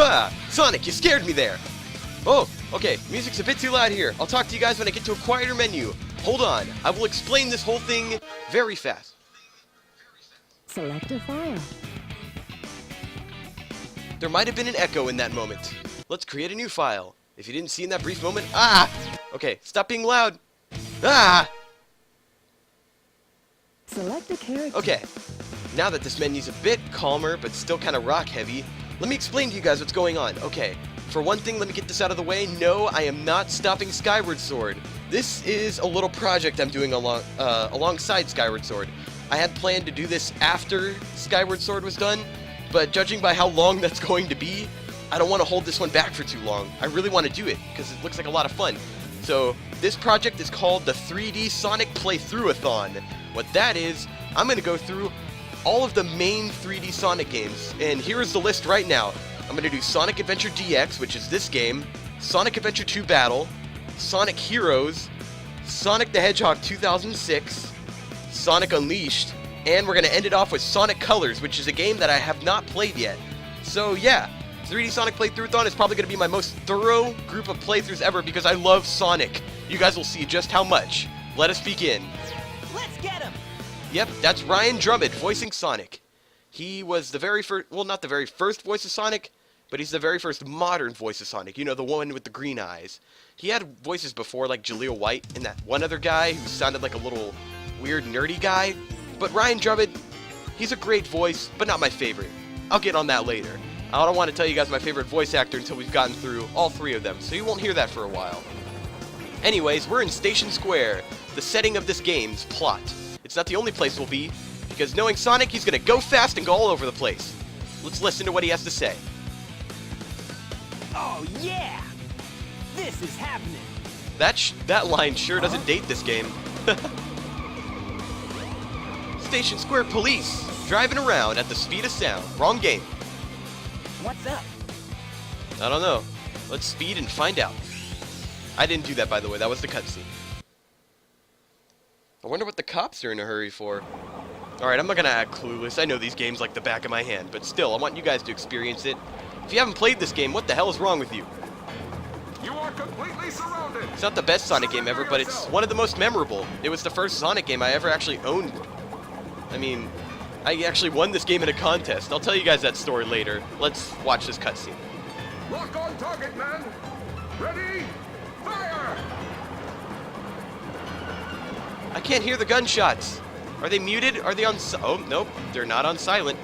Ah! Sonic, you scared me there! Oh, okay, music's a bit too loud here. I'll talk to you guys when I get to a quieter menu. Hold on, I will explain this whole thing very fast. Select a file. There might have been an echo in that moment. Let's create a new file. If you didn't see in that brief moment... Ah! Okay, stop being loud. Ah! Select a character. Okay, now that this menu's a bit calmer, but still kind of rock-heavy, let me explain to you guys what's going on. Okay, for one thing, let me get this out of the way. No, I am not stopping Skyward Sword. This is a little project I'm doing alongside Skyward Sword. I had planned to do this after Skyward Sword was done, but judging by how long that's going to be, I don't want to hold this one back for too long. I really want to do it, because it looks like a lot of fun. So, this project is called the 3D Sonic Play Through-athon. What that is, I'm going to go through all of the main 3D Sonic games, and here is the list right now. I'm going to do Sonic Adventure DX, which is this game, Sonic Adventure 2 Battle, Sonic Heroes, Sonic the Hedgehog 2006, Sonic Unleashed, and we're going to end it off with Sonic Colors, which is a game that I have not played yet. So yeah, 3D Sonic Play Through-athon is probably going to be my most thorough group of playthroughs ever because I love Sonic. You guys will see just how much. Let us begin. Let's get him! Yep, that's Ryan Drummond voicing Sonic. He was the very first, well, not the very first voice of Sonic, but he's the very first modern voice of Sonic. You know, the one with the green eyes. He had voices before, like Jaleel White and that one other guy who sounded like a little weird, nerdy guy. But Ryan Drummond, he's a great voice, but not my favorite. I'll get on that later. I don't want to tell you guys my favorite voice actor until we've gotten through all three of them, so you won't hear that for a while. Anyways, we're in Station Square, the setting of this game's plot. It's not the only place we'll be, because knowing Sonic, he's going to go fast and go all over the place. Let's listen to what he has to say. Oh yeah! This is happening! That line sure doesn't date this game. Station Square Police, driving around at the speed of sound. Wrong game. What's up? I don't know. Let's speed and find out. I didn't do that, by the way. That was the cutscene. I wonder what the cops are in a hurry for. Alright, I'm not gonna act clueless. I know these games like the back of my hand, but still, I want you guys to experience it. If you haven't played this game, what the hell is wrong with you? You are completely surrounded. It's not the best Sonic game ever, but it's one of the most memorable. It was the first Sonic game I ever actually owned. I mean, I actually won this game in a contest. I'll tell you guys that story later. Let's watch this cutscene. Lock on target, man. Ready? Fire! I can't hear the gunshots. Are they muted? Are they on oh, nope. They're not on silent.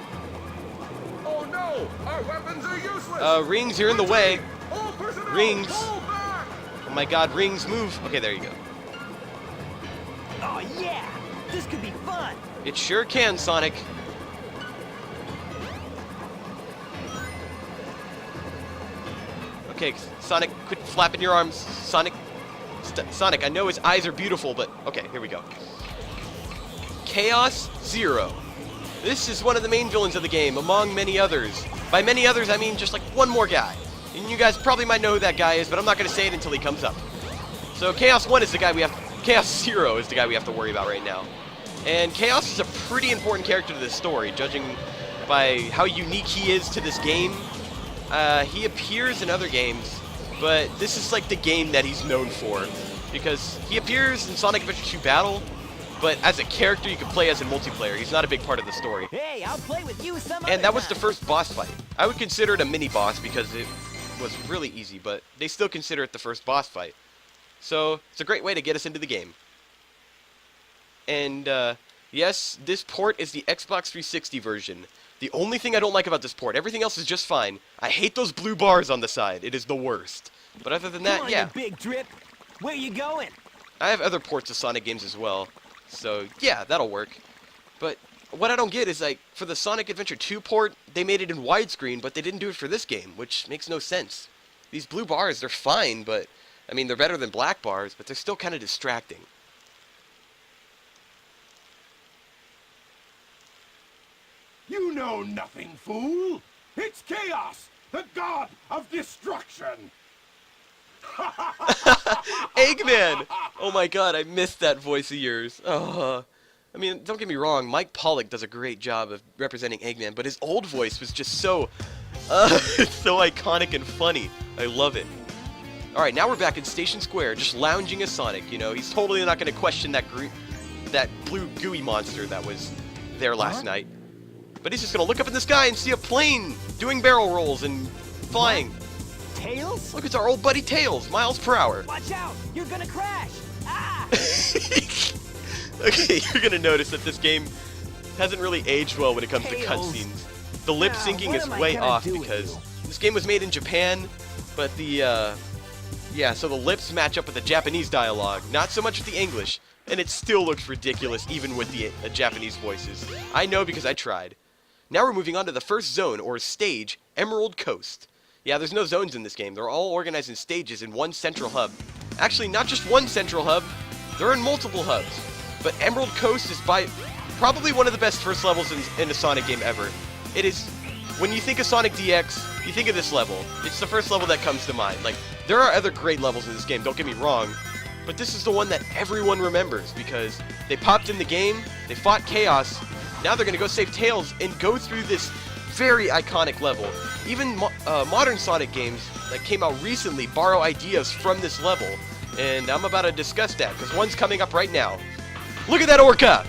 Oh no! Our weapons are useless! Rings, you're in the way. All personnel, Rings. fall back! Oh my god, Rings, move. Okay, there you go. Oh yeah! This could be fun! It sure can, Sonic. Okay, Sonic, quit flapping your arms. Sonic, Sonic, I know his eyes are beautiful, but okay, here we go. Chaos Zero. This is one of the main villains of the game, among many others. By many others, I mean just like one more guy. And you guys probably might know who that guy is, but I'm not going to say it until he comes up. So Chaos 1 is the guy we have... Chaos Zero is the guy we have to worry about right now. And Chaos is a pretty important character to this story, judging by how unique he is to this game. He appears in other games, but this is like the game that he's known for. Because he appears in Sonic Adventure 2 Battle, but as a character you can play as in multiplayer. He's not a big part of the story. Hey, I'll play with you some And other that was the time. first boss fight. I would consider it a mini-boss because it was really easy, but they still consider it the first boss fight. So, it's a great way to get us into the game. And, yes, this port is the Xbox 360 version. The only thing I don't like about this port, everything else is just fine. I hate those blue bars on the side. It is the worst. But other than that, Come on, yeah. you big drip. Where you going? I have other ports of Sonic games as well. So, yeah, that'll work. But what I don't get is, like, for the Sonic Adventure 2 port, they made it in widescreen, but they didn't do it for this game, which makes no sense. These blue bars, they're fine, but, I mean, they're better than black bars, but they're still kind of distracting. You know nothing, fool! It's Chaos, the god of destruction! Eggman! Oh my god, I missed that voice of yours. I mean, don't get me wrong, Mike Pollock does a great job of representing Eggman, but his old voice was just so It's so iconic and funny. I love it. Alright, now we're back in Station Square, just lounging as Sonic. You know, he's totally not going to question that blue gooey monster that was there last night. But he's just going to look up in the sky and see a plane doing barrel rolls and flying. Tails? Look, it's our old buddy Tails, miles per hour. Watch out! You're gonna crash! Ah! Okay, you're going to notice that this game hasn't really aged well when it comes to Tails. cutscenes. The lip syncing what is am I way gonna off do with because you? this game was made in Japan, but the, yeah, so the lips match up with the Japanese dialogue, not so much with the English, and it still looks ridiculous even with the Japanese voices. I know because I tried. Now we're moving on to the first zone, or stage, Emerald Coast. Yeah, there's no zones in this game. They're all organized in stages in one central hub. Actually, not just one central hub, they're in multiple hubs. But Emerald Coast is by probably one of the best first levels in a Sonic game ever. It is, when you think of Sonic DX, you think of this level. It's the first level that comes to mind. Like, there are other great levels in this game, don't get me wrong, but this is the one that everyone remembers because they popped in the game, they fought Chaos, now they're gonna go save Tails and go through this very iconic level. Even modern Sonic games that came out recently borrow ideas from this level, and I'm about to discuss that because one's coming up right now. Look at that Orca!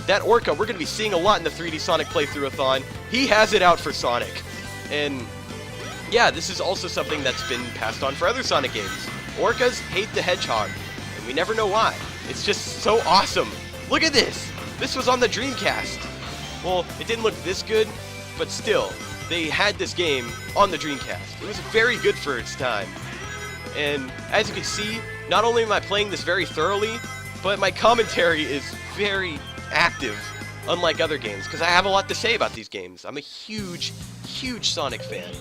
That Orca, we're going to be seeing a lot in the 3D Sonic Play Through-athon. He has it out for Sonic. And yeah, this is also something that's been passed on for other Sonic games. Orcas hate the hedgehog, and we never know why. It's just so awesome. Look at this! This was on the Dreamcast. Well, it didn't look this good, but still, they had this game on the Dreamcast. It was very good for its time. And as you can see, not only am I playing this very thoroughly, but my commentary is very active, unlike other games, because I have a lot to say about these games. I'm a huge, huge Sonic fan.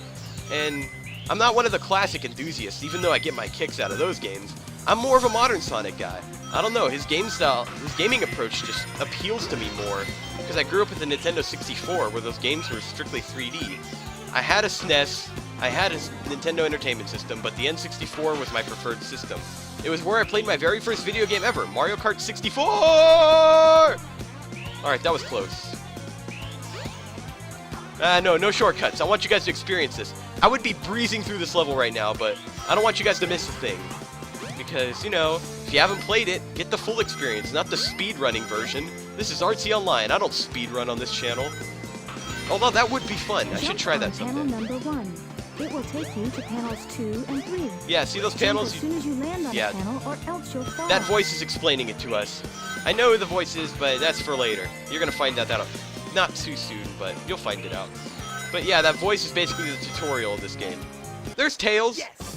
And I'm not one of the classic enthusiasts, even though I get my kicks out of those games. I'm more of a modern Sonic guy. I don't know, his game style, his gaming approach just appeals to me more, because I grew up with the Nintendo 64, where those games were strictly 3D. I had a SNES, I had a Nintendo Entertainment System, but the N64 was my preferred system. It was where I played my very first video game ever, Mario Kart 64! Alright, that was close. No shortcuts. I want you guys to experience this. I would be breezing through this level right now, but I don't want you guys to miss a thing. Because, you know, if you haven't played it, get the full experience, not the speedrunning version. This is TOnline. I don't speedrun on this channel. Although that would be fun. I should try that someday. Panel number 1. It will take you to panels 2 and 3. Yeah, see those Jump panels? as soon as you land on Yeah. a panel, or else you'll fall. That voice is explaining it to us. I know who the voice is, but that's for later. You're gonna find that out. Not too soon, but you'll find it out. But yeah, that voice is basically the tutorial of this game. There's Tails! Yes!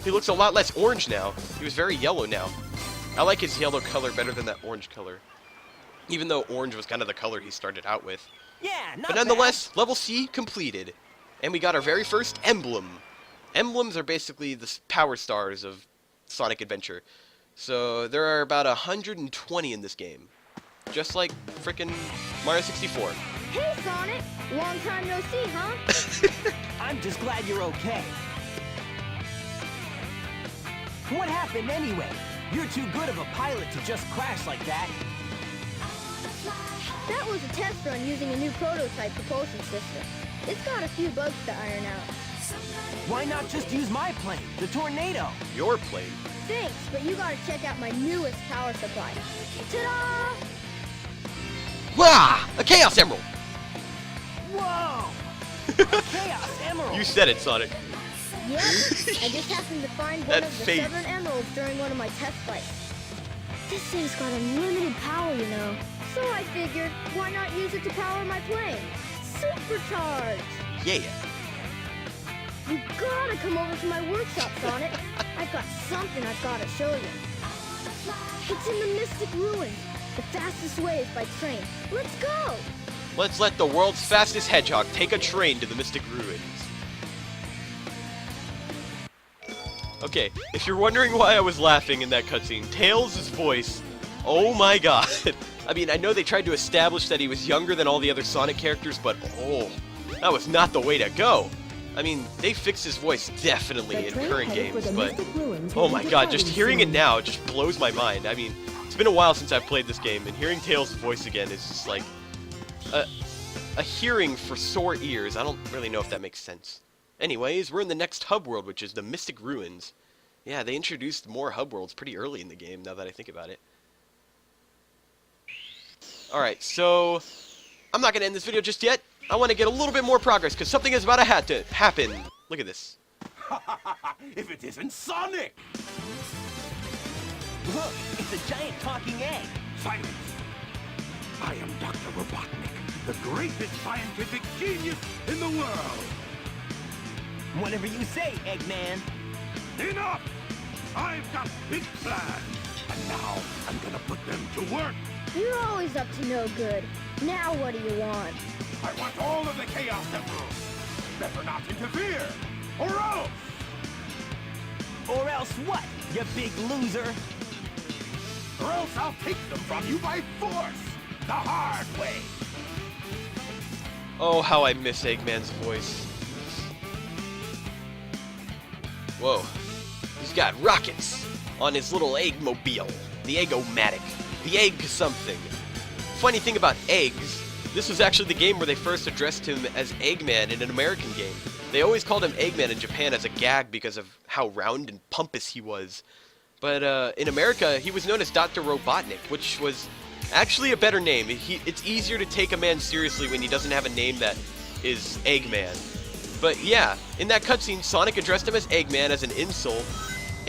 He looks a lot less orange now. He was very yellow now. I like his yellow color better than that orange color. Even though orange was kind of the color he started out with. Yeah, not But nonetheless, level C completed. And we got our very first emblem. Emblems are basically the power stars of Sonic Adventure. So there are about 120 in this game. Just like frickin' Mario 64. Hey, Sonic! Long time no see, huh? I'm just glad you're okay. What happened anyway? You're too good of a pilot to just crash like that. That was a test run using a new prototype propulsion system. It's got a few bugs to iron out. Why not just use my plane, the Tornado? Your plane. Thanks, but you gotta check out my newest power supply. Ta-da! Wah! A Chaos Emerald! Whoa! A Chaos Emerald! You said it, Sonic. Yep, I just happened to find one That of the fate. 7 emeralds during one of my test flights. This thing's got unlimited power, you know. So I figured, why not use it to power my plane? Supercharged! Yeah. You gotta come over to my workshop, Sonic. I've got something I've gotta show you. It's in the Mystic Ruins. The fastest way is by train. Let's go! Let's let the world's fastest hedgehog take a train to the Mystic Ruins. Okay, if you're wondering why I was laughing in that cutscene, Tails' voice, oh my god. I mean, I know they tried to establish that he was younger than all the other Sonic characters, but oh, that was not the way to go. I mean, they fixed his voice definitely in current games, but oh my god, just hearing it now just blows my mind. I mean, it's been a while since I've played this game, and hearing Tails' voice again is just like a hearing for sore ears. I don't really know if that makes sense. Anyways, we're in the next hub world, which is the Mystic Ruins. Yeah, they introduced more hub worlds pretty early in the game, now that I think about it. Alright, so I'm not going to end this video just yet. I want to get a little bit more progress, because something is about to happen. Look at this. If it isn't Sonic! Look, it's a giant talking egg. Silence! I am Dr. Robotnik, the greatest scientific genius in the world! Whatever you say, Eggman. Enough! I've got big plans, and now I'm gonna put them to work! You're always up to no good. Now what do you want? I want all of the Chaos Emeralds! Better not interfere! Or else! Or else what, you big loser? Or else I'll take them from you by force! The hard way! Oh, how I miss Eggman's voice. Whoa. He's got rockets on his little Eggmobile. The Egg-O-Matic. The Egg something. Funny thing about eggs, this was actually the game where they first addressed him as Eggman in an American game. They always called him Eggman in Japan as a gag because of how round and pompous he was. But in America, he was known as Dr. Robotnik, which was actually a better name. It's easier to take a man seriously when he doesn't have a name that is Eggman. But yeah, in that cutscene, Sonic addressed him as Eggman as an insult,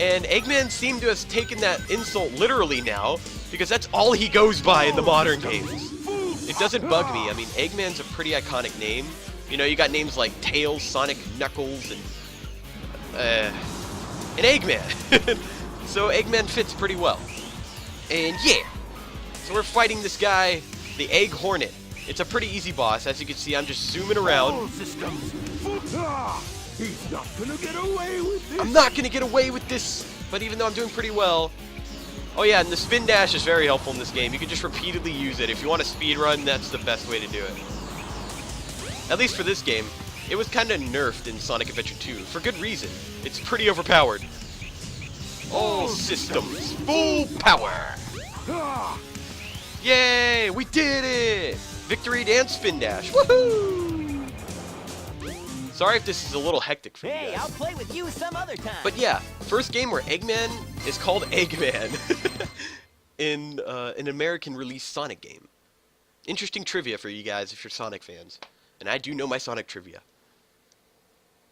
and Eggman seemed to have taken that insult literally now, because that's all he goes by in the modern games. It doesn't bug me. I mean, Eggman's a pretty iconic name. You know, you got names like Tails, Sonic, Knuckles, and Eggman. So Eggman fits pretty well. And yeah, so we're fighting this guy, the Egg Hornet. It's a pretty easy boss. As you can see, I'm just zooming around. He's not gonna get away with this. I'm not gonna get away with this, but even though I'm doing pretty well. Oh yeah, and the spin dash is very helpful in this game. You can just repeatedly use it. If you want to speed run, that's the best way to do it. At least for this game. It was kind of nerfed in Sonic Adventure 2, for good reason. It's pretty overpowered. All systems, full power! Yay, we did it! Victory dance spin dash, woohoo! Sorry if this is a little hectic for you Hey, guys. I'll play with you some other time. But yeah, first game where Eggman is called Eggman in an American released Sonic game. Interesting trivia for you guys if you're Sonic fans. And I do know my Sonic trivia.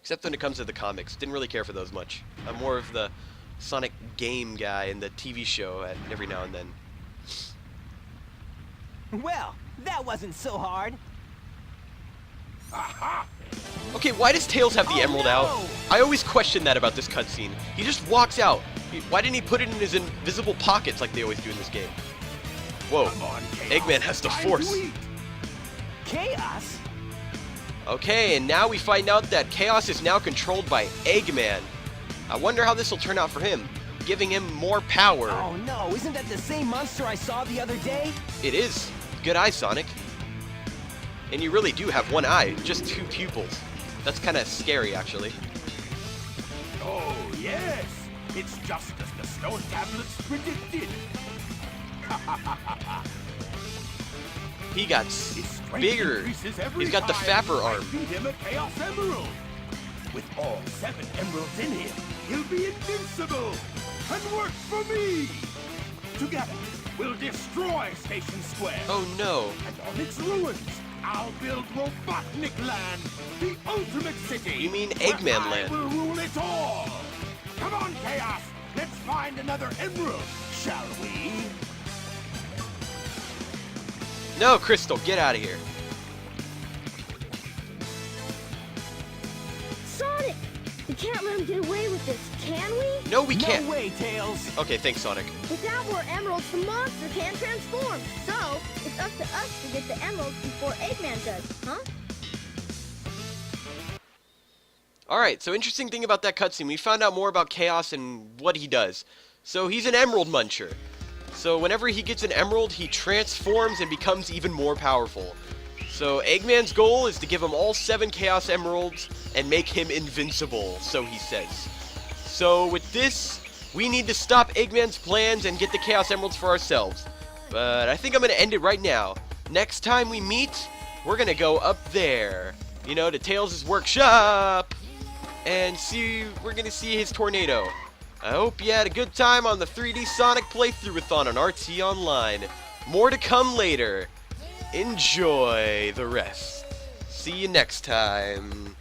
Except when it comes to the comics. Didn't really care for those much. I'm more of the Sonic game guy in the TV show every now and then. Well, that wasn't so hard. Okay, why does Tails have the emerald out? I always question that about this cutscene. He just walks out. Why didn't he put it in his invisible pockets like they always do in this game? Whoa, Eggman has the Force. Chaos? Okay, and now we find out that Chaos is now controlled by Eggman. I wonder how this will turn out for him, giving him more power. Oh no, isn't that the same monster I saw the other day? It is. Good eye, Sonic. And you really do have one eye, just two pupils. That's kind of scary, actually. Oh, yes! It's just as the stone tablets predicted! He got bigger. He's got the Fapper arm. Feed him a Chaos Emerald! With all 7 emeralds in him, he'll be invincible! And work for me! Together, we'll destroy Station Square! Oh no. And on its ruins, I'll build Robotnik Land, the ultimate city! You mean Eggman where Land? I will rule it all! Come on, Chaos! Let's find another emerald, shall we? No, Crystal, get out of here. Sonic! We can't let him get away with this, can we? No, we can't. No way, Tails. Okay, thanks, Sonic. Without more emeralds, the monster can't transform. So, it's up to us to get the emeralds before Eggman does, huh? Alright, so interesting thing about that cutscene, we found out more about Chaos and what he does. So he's an emerald muncher. So whenever he gets an emerald, he transforms and becomes even more powerful. So Eggman's goal is to give him all 7 Chaos Emeralds and make him invincible, so he says. So with this, we need to stop Eggman's plans and get the Chaos Emeralds for ourselves. But I think I'm going to end it right now. Next time we meet, we're going to go up there. You know, to Tails' workshop. and we're gonna see his tornado. I hope you had a good time on the 3D Sonic Play Through-athon on TOnline. More to come later. Enjoy the rest. See you next time.